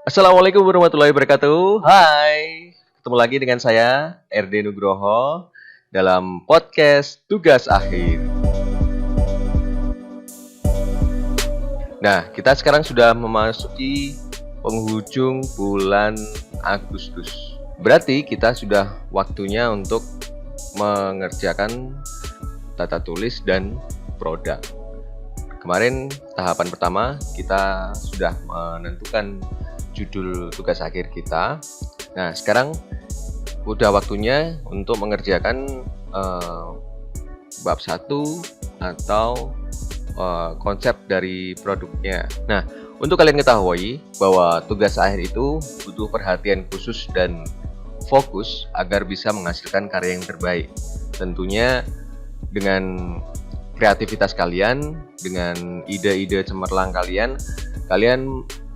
Assalamualaikum warahmatullahi wabarakatuh. Hai, ketemu lagi dengan saya RD Nugroho dalam podcast Tugas Akhir. Nah, kita sekarang sudah memasuki penghujung bulan Agustus. Berarti kita sudah waktunya untuk mengerjakan tata tulis dan produk. Kemarin tahapan pertama kita sudah menentukan judul tugas akhir kita. Nah, sekarang udah waktunya untuk mengerjakan bab 1 atau konsep dari produknya. Nah, untuk kalian ketahui bahwa tugas akhir itu butuh perhatian khusus dan fokus agar bisa menghasilkan karya yang terbaik. Tentunya dengan kreativitas kalian, dengan ide-ide cemerlang kalian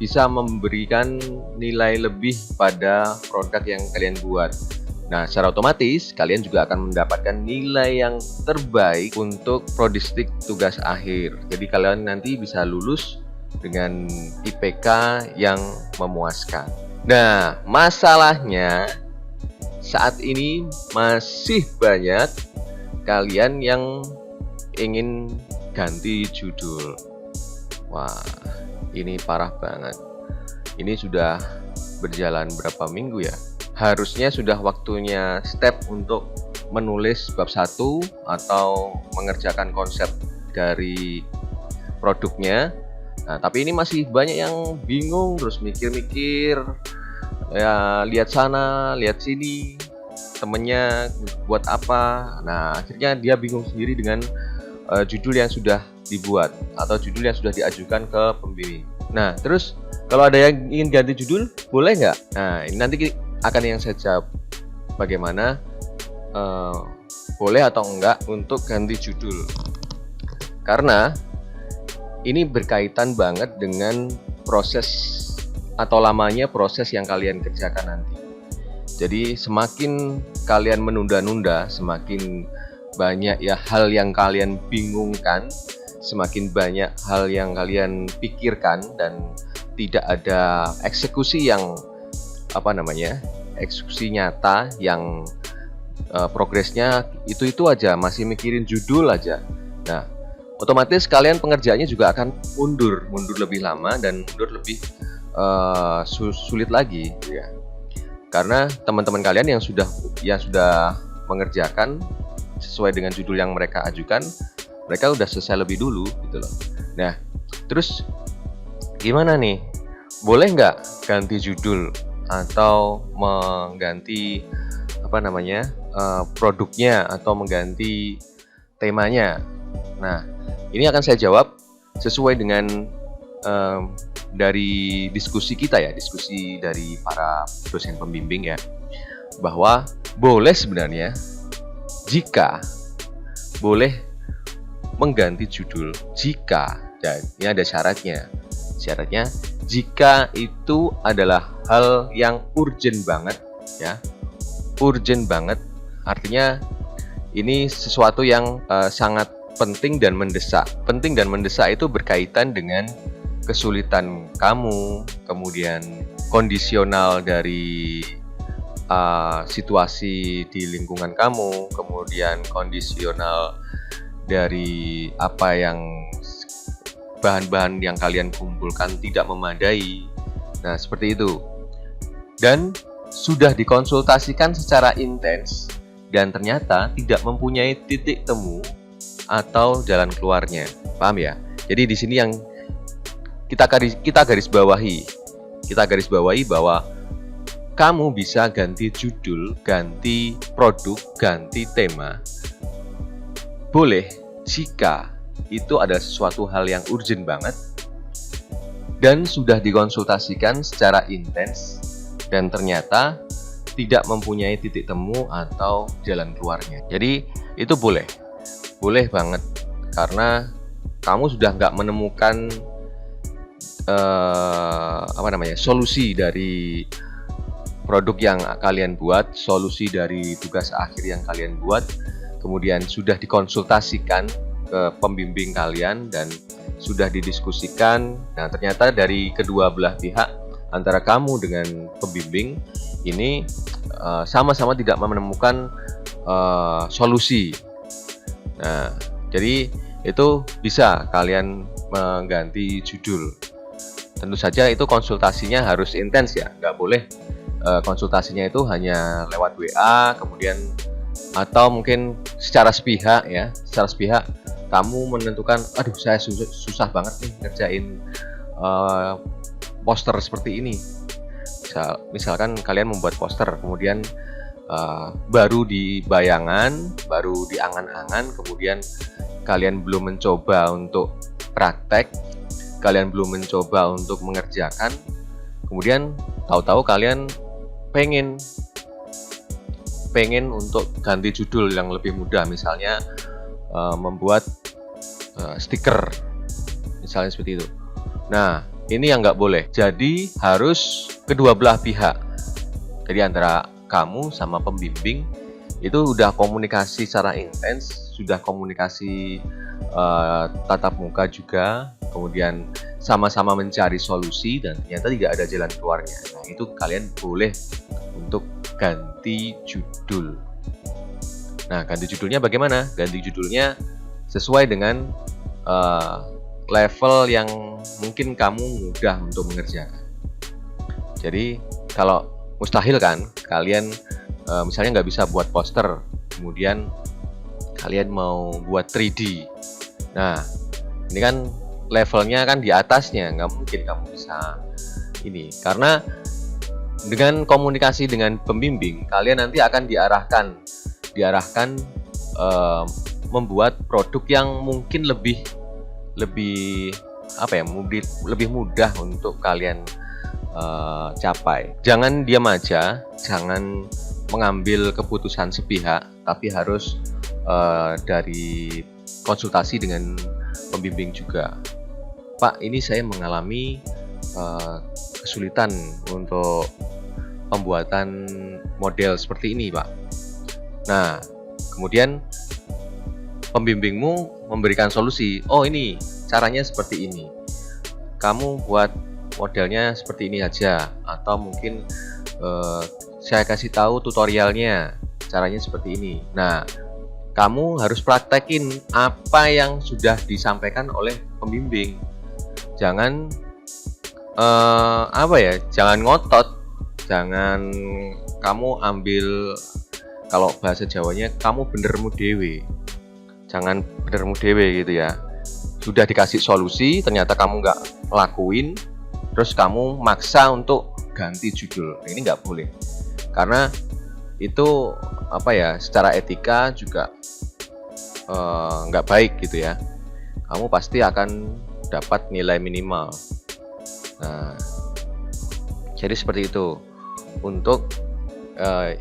bisa memberikan nilai lebih pada produk yang kalian buat. Nah, secara otomatis kalian juga akan mendapatkan nilai yang terbaik untuk prodistik tugas akhir. Jadi kalian nanti bisa lulus dengan IPK yang memuaskan. Nah, masalahnya saat ini masih banyak kalian yang ingin ganti judul. Wah, ini parah banget. Ini sudah berjalan berapa minggu ya? Harusnya sudah waktunya step untuk menulis bab 1 atau mengerjakan konsep dari produknya. Nah, tapi ini masih banyak yang bingung, terus mikir-mikir, ya lihat sana, lihat sini, temennya buat apa. Nah, akhirnya dia bingung sendiri dengan judul yang sudah dibuat atau judul yang sudah diajukan ke pembimbing. Nah, terus kalau ada yang ingin ganti judul, boleh nggak? Nah, ini nanti akan yang saya jawab bagaimana boleh atau enggak untuk ganti judul. Karena ini berkaitan banget dengan proses atau lamanya proses yang kalian kerjakan nanti. Jadi semakin kalian menunda-nunda, semakin banyak ya hal yang kalian bingungkan, semakin banyak hal yang kalian pikirkan dan tidak ada eksekusi yang eksekusi nyata yang progresnya itu aja, masih mikirin judul aja. Nah, otomatis kalian pengerjaannya juga akan mundur lebih lama dan mundur lebih sulit lagi ya. Karena teman-teman kalian yang sudah mengerjakan sesuai dengan judul yang mereka ajukan, mereka udah selesai lebih dulu gitu loh. Nah, terus gimana nih? Boleh nggak ganti judul atau mengganti produknya atau mengganti temanya? Nah, ini akan saya jawab sesuai dengan dari diskusi kita ya, diskusi dari para dosen pembimbing ya, bahwa boleh sebenarnya jika boleh mengganti judul jika, dan ini ada syaratnya jika itu adalah hal yang urgent banget ya, urgent banget artinya ini sesuatu yang sangat penting dan mendesak. Penting dan mendesak itu berkaitan dengan kesulitan kamu, kemudian kondisional dari situasi di lingkungan kamu, kemudian kondisional dari apa yang bahan-bahan yang kalian kumpulkan tidak memadai. Nah, seperti itu. Dan sudah dikonsultasikan secara intens dan ternyata tidak mempunyai titik temu atau jalan keluarnya. Paham ya? Jadi di sini yang kita garis bawahi bahwa kamu bisa ganti judul, ganti produk, ganti tema. Boleh jika itu ada sesuatu hal yang urgent banget dan sudah dikonsultasikan secara intens dan ternyata tidak mempunyai titik temu atau jalan keluarnya. Jadi itu boleh banget karena kamu sudah nggak menemukan solusi dari produk yang kalian buat, solusi dari tugas akhir yang kalian buat, kemudian sudah dikonsultasikan ke pembimbing kalian dan sudah didiskusikan. Nah, ternyata dari kedua belah pihak antara kamu dengan pembimbing ini sama-sama tidak menemukan solusi. Nah, jadi itu bisa kalian mengganti judul. Tentu saja itu konsultasinya harus intens ya, nggak boleh konsultasinya itu hanya lewat WA, kemudian atau mungkin secara sepihak ya, secara sepihak kamu menentukan, aduh saya susah banget nih ngerjain poster seperti ini. Misalkan kalian membuat poster, kemudian baru di bayangan, baru di angan-angan, kemudian kalian belum mencoba untuk praktek, kalian belum mencoba untuk mengerjakan, kemudian tahu-tahu kalian pengen untuk ganti judul yang lebih mudah, misalnya membuat stiker, misalnya seperti itu. Nah, ini yang nggak boleh. Jadi harus kedua belah pihak. Jadi antara kamu sama pembimbing itu udah komunikasi secara intens, sudah komunikasi tatap muka juga, kemudian sama-sama mencari solusi dan ternyata tidak ada jalan keluarnya. Nah, itu kalian boleh untuk ganti judul. Nah, ganti judulnya bagaimana? Ganti judulnya sesuai dengan level yang mungkin kamu mudah untuk mengerjakan. Jadi kalau mustahil kan kalian misalnya nggak bisa buat poster, kemudian kalian mau buat 3D. Nah, ini kan levelnya kan di atasnya, nggak mungkin kamu bisa ini, karena dengan komunikasi dengan pembimbing kalian nanti akan diarahkan membuat produk yang mungkin lebih apa ya, lebih mudah untuk kalian capai. Jangan diam aja, jangan mengambil keputusan sepihak, tapi harus dari konsultasi dengan pembimbing juga. Pak, ini saya mengalami kesulitan untuk pembuatan model seperti ini, Pak. Nah, kemudian pembimbingmu memberikan solusi. Oh, ini caranya seperti ini. Kamu buat modelnya seperti ini aja, atau mungkin saya kasih tahu tutorialnya, caranya seperti ini. Nah, kamu harus praktekin apa yang sudah disampaikan oleh pembimbing. Jangan jangan ngotot, jangan kamu ambil, kalau bahasa Jawanya kamu benermu dewe. Jangan benermu dewe gitu ya. Sudah dikasih solusi, ternyata kamu nggak lakuin, terus kamu maksa untuk ganti judul. Ini nggak boleh, karena itu secara etika juga nggak baik gitu ya. Kamu pasti akan dapat nilai minimal. Nah, jadi seperti itu untuk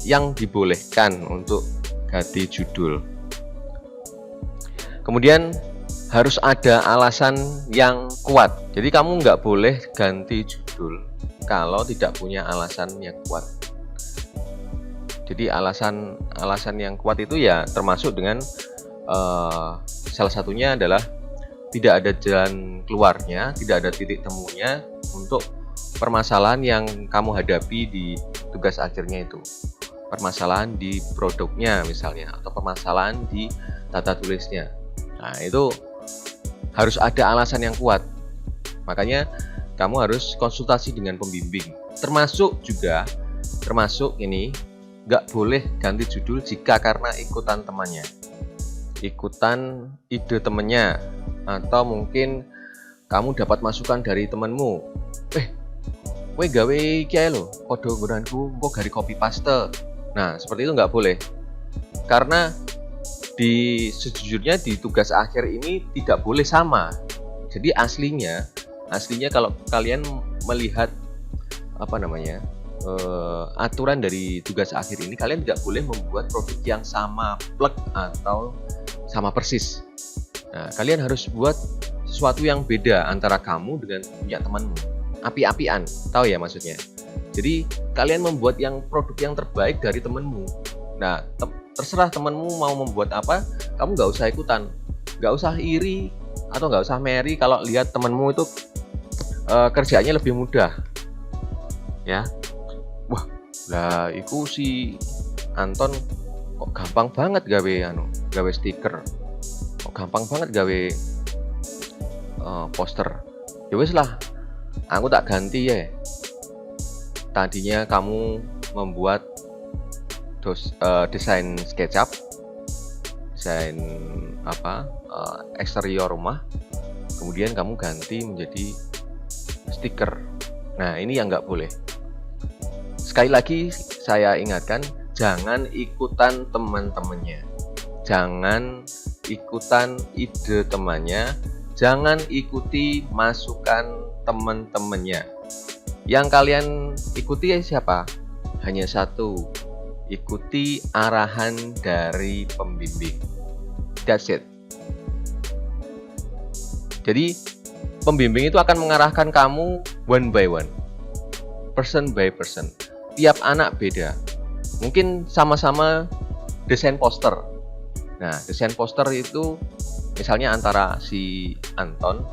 yang dibolehkan untuk ganti judul. Kemudian harus ada alasan yang kuat. Jadi kamu nggak boleh ganti judul kalau tidak punya alasan yang kuat. Jadi alasan yang kuat itu ya termasuk dengan salah satunya adalah tidak ada jalan keluarnya, tidak ada titik temunya untuk permasalahan yang kamu hadapi di tugas akhirnya itu. Permasalahan di produknya misalnya, atau permasalahan di tata tulisnya. Nah, itu harus ada alasan yang kuat. Makanya kamu harus konsultasi dengan pembimbing. Termasuk ini nggak boleh ganti judul jika karena ikutan temannya, ikutan ide temennya, atau mungkin kamu dapat masukan dari temenmu. Kowe gawe iki ae lho, padha nggonanku engko gari copy paste. Nah, seperti itu nggak boleh. Karena sejujurnya di tugas akhir ini tidak boleh sama. Jadi aslinya kalau kalian melihat aturan dari tugas akhir ini, kalian tidak boleh membuat produk yang sama plek atau sama persis. Nah, kalian harus buat sesuatu yang beda antara kamu dengan punya temanmu. Api-apian, tahu ya maksudnya. Jadi kalian membuat produk yang terbaik dari temanmu. Nah, terserah temanmu mau membuat apa, kamu nggak usah ikutan, nggak usah iri atau nggak usah meri kalau lihat temanmu itu kerjaannya lebih mudah. ya. Wah, lah iku si Anton kok gampang banget gawe stiker, kok gampang banget gawe poster. Ya wis lah, aku tak ganti ya. Tadinya kamu membuat desain SketchUp, desain eksterior rumah, kemudian kamu ganti menjadi stiker. Nah, ini yang nggak boleh. Sekali lagi saya ingatkan, jangan ikutan teman-temannya, jangan ikutan ide temannya, jangan ikuti masukan teman-temannya. Yang kalian ikuti siapa? Hanya satu, ikuti arahan dari pembimbing. That's it. Jadi pembimbing itu akan mengarahkan kamu one by one, person by person. Tiap anak beda. Mungkin sama-sama desain poster. Nah, desain poster itu misalnya antara si Anton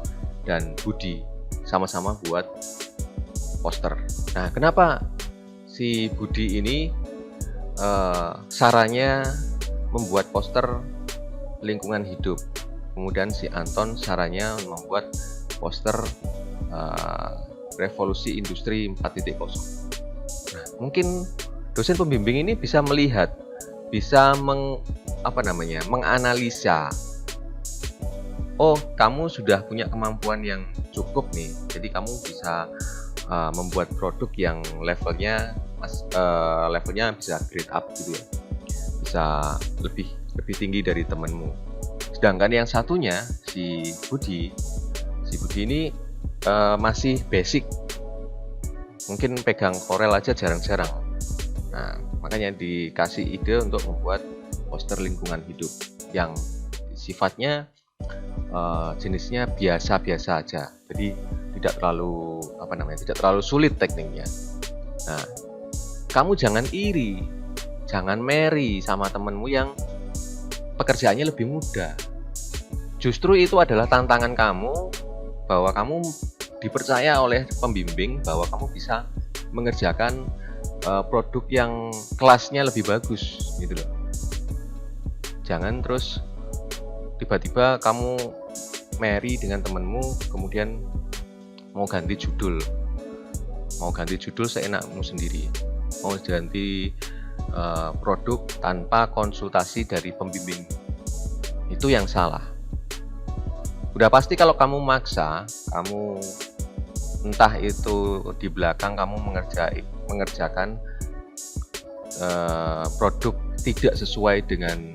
dan Budi sama-sama buat poster. Nah, kenapa si Budi ini sarannya membuat poster lingkungan hidup, kemudian si Anton sarannya membuat poster revolusi industri 4.0. Nah, mungkin dosen pembimbing ini bisa melihat, bisa menganalisa. Oh, kamu sudah punya kemampuan yang cukup nih, jadi kamu bisa membuat produk yang levelnya bisa grade up gitu ya, bisa lebih tinggi dari temenmu. Sedangkan yang satunya si Budi ini masih basic, mungkin pegang Corel aja jarang-jarang. Nah, makanya dikasih ide untuk membuat poster lingkungan hidup yang sifatnya jenisnya biasa-biasa aja, jadi tidak terlalu sulit tekniknya. Nah, kamu jangan iri, jangan meri sama temenmu yang pekerjaannya lebih mudah. Justru itu adalah tantangan kamu, bahwa kamu dipercaya oleh pembimbing bahwa kamu bisa mengerjakan produk yang kelasnya lebih bagus gitu loh. Jangan terus tiba-tiba kamu meri dengan temenmu, kemudian mau ganti judul seenakmu sendiri, mau ganti produk tanpa konsultasi dari pembimbing. Itu yang salah. Udah pasti kalau kamu maksa, kamu entah itu di belakang kamu mengerjakan produk tidak sesuai dengan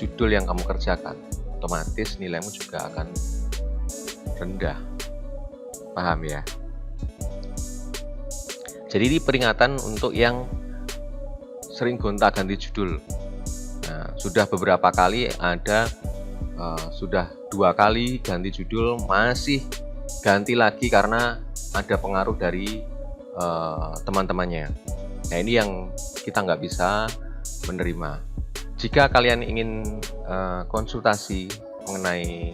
judul yang kamu kerjakan, otomatis nilaimu juga akan rendah. Paham ya? Jadi ini peringatan untuk yang sering gonta-ganti judul. Nah, sudah beberapa kali sudah 2 kali ganti judul, masih ganti lagi karena ada pengaruh dari teman-temannya. Nah, ini yang kita nggak bisa menerima. Jika kalian ingin konsultasi mengenai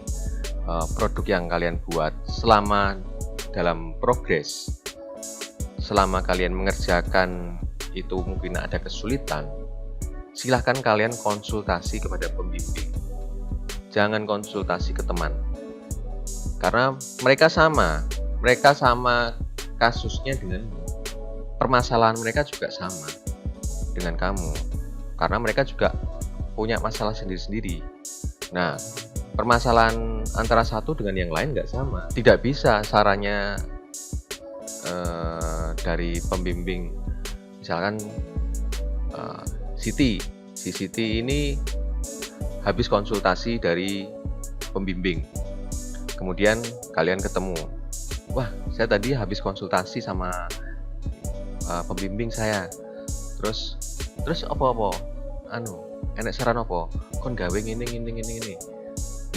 produk yang kalian buat, selama dalam progres, selama kalian mengerjakan itu mungkin ada kesulitan, silahkan kalian konsultasi kepada pembimbing. Jangan konsultasi ke teman, karena mereka sama kasusnya denganmu, permasalahan mereka juga sama dengan kamu, karena mereka juga punya masalah sendiri-sendiri. Nah, permasalahan antara satu dengan yang lain nggak sama. Tidak bisa sarannya dari pembimbing, misalkan si Siti ini habis konsultasi dari pembimbing, kemudian kalian ketemu, wah saya tadi habis konsultasi sama pembimbing saya, terus apa enek saran apa kon gawe ngene.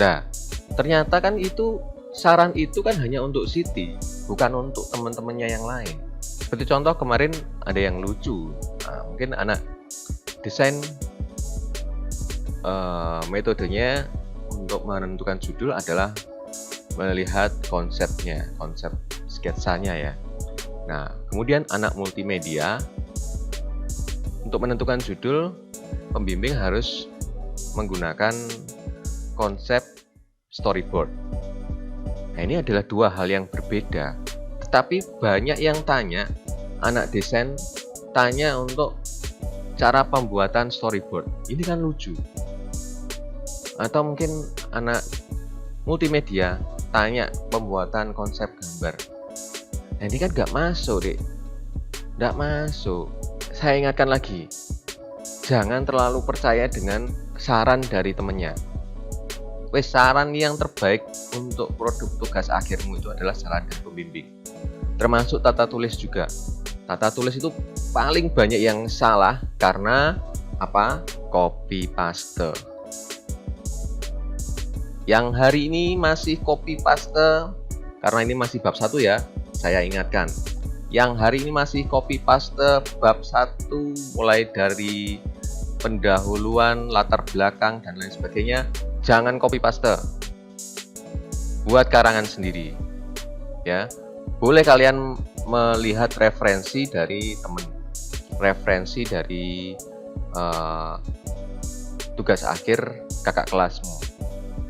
Nah, ternyata kan itu saran itu kan hanya untuk Siti, bukan untuk teman-temannya yang lain. Seperti contoh kemarin ada yang lucu, mungkin anak desain metodenya untuk menentukan judul adalah melihat konsep sketsanya ya. Nah, kemudian anak multimedia, untuk menentukan judul, pembimbing harus menggunakan konsep storyboard. Nah, ini adalah dua hal yang berbeda. Tetapi banyak yang tanya, anak desain tanya untuk cara pembuatan storyboard. Ini kan lucu. Atau mungkin anak multimedia tanya pembuatan konsep gambar. Nah, ini kan nggak masuk, Dek. Nggak masuk. Saya ingatkan lagi, jangan terlalu percaya dengan saran dari temennya. Saran yang terbaik untuk produk tugas akhirmu itu adalah saran dari pembimbing. Termasuk tata tulis juga. Tata tulis itu paling banyak yang salah karena apa? Copy paste. Yang hari ini masih copy paste, karena ini masih bab 1 ya, saya ingatkan. Yang hari ini masih copy paste bab 1 mulai dari pendahuluan, latar belakang, dan lain sebagainya, jangan copy paste. Buat karangan sendiri. Ya. Boleh kalian melihat referensi dari teman, referensi dari tugas akhir kakak kelasmu.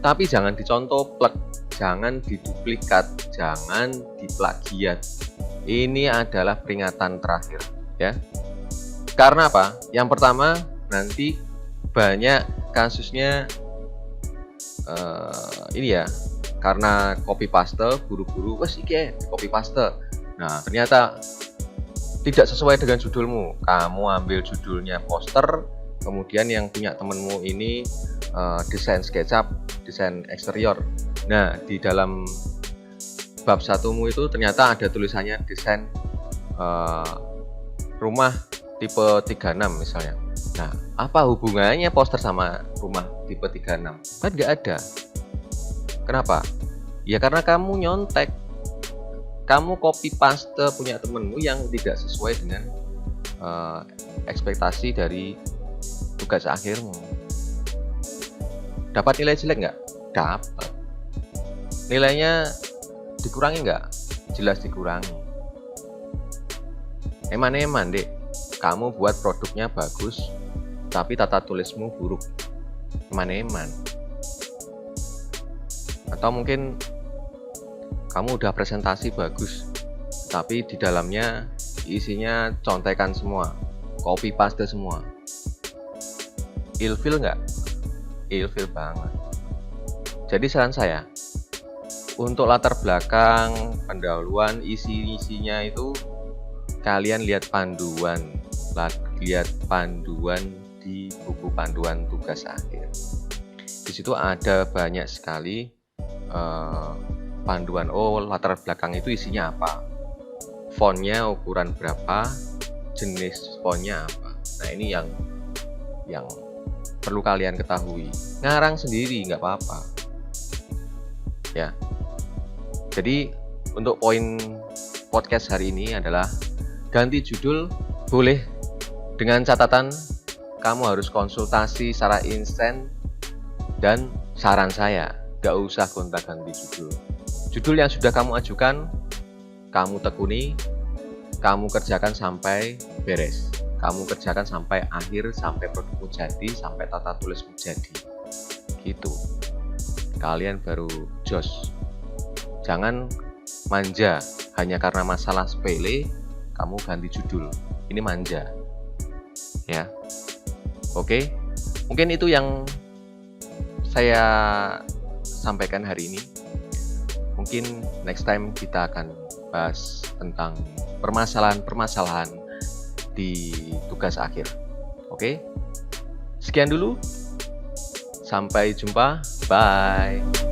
Tapi jangan dicontoh plek, jangan diduplikat, jangan diplagiat. Ini adalah peringatan terakhir, ya. Karena apa? Yang pertama, nanti banyak kasusnya ini ya, karena copy paste, buru-buru, copy paste. Nah, ternyata tidak sesuai dengan judulmu. Kamu ambil judulnya poster, kemudian yang punya temenmu ini desain SketchUp, desain eksterior. Nah, di dalam bab 1mu itu ternyata ada tulisannya desain rumah tipe 36 misalnya. Nah, apa hubungannya poster sama rumah tipe 36? Kan nggak ada. Kenapa? Ya karena kamu nyontek. Kamu copy paste punya temenmu yang tidak sesuai dengan ekspektasi dari tugas akhirmu. Dapat nilai jelek nggak? Dapat. Nilainya dikurangi nggak? Jelas dikurangi. Eman-eman, Dek. Kamu buat produknya bagus, tapi tata tulismu buruk. Eman-eman. Atau mungkin kamu udah presentasi bagus, tapi di dalamnya isinya contekan semua, copy paste semua. Ilfil nggak? Ilfil banget. Jadi saran saya, untuk latar belakang, pendahuluan, isinya itu kalian lihat panduan di buku panduan tugas akhir. Di situ ada banyak sekali panduan. Latar belakang itu isinya apa, fontnya ukuran berapa, jenis fontnya apa. Nah, ini yang perlu kalian ketahui. Ngarang sendiri nggak apa-apa ya. Jadi untuk poin podcast hari ini adalah ganti judul boleh, dengan catatan kamu harus konsultasi secara instan, dan saran saya gak usah gonta-ganti judul. Judul yang sudah kamu ajukan, kamu tekuni, kamu kerjakan sampai beres, kamu kerjakan sampai akhir, sampai produkmu jadi, sampai tata tulismu jadi. Gitu. Kalian baru jos. Jangan manja hanya karena masalah sepele kamu ganti judul. Ini manja. Ya. Oke. Mungkin itu yang saya sampaikan hari ini. Mungkin next time kita akan bahas tentang permasalahan-permasalahan di tugas akhir. Oke. Sekian dulu. Sampai jumpa. Bye.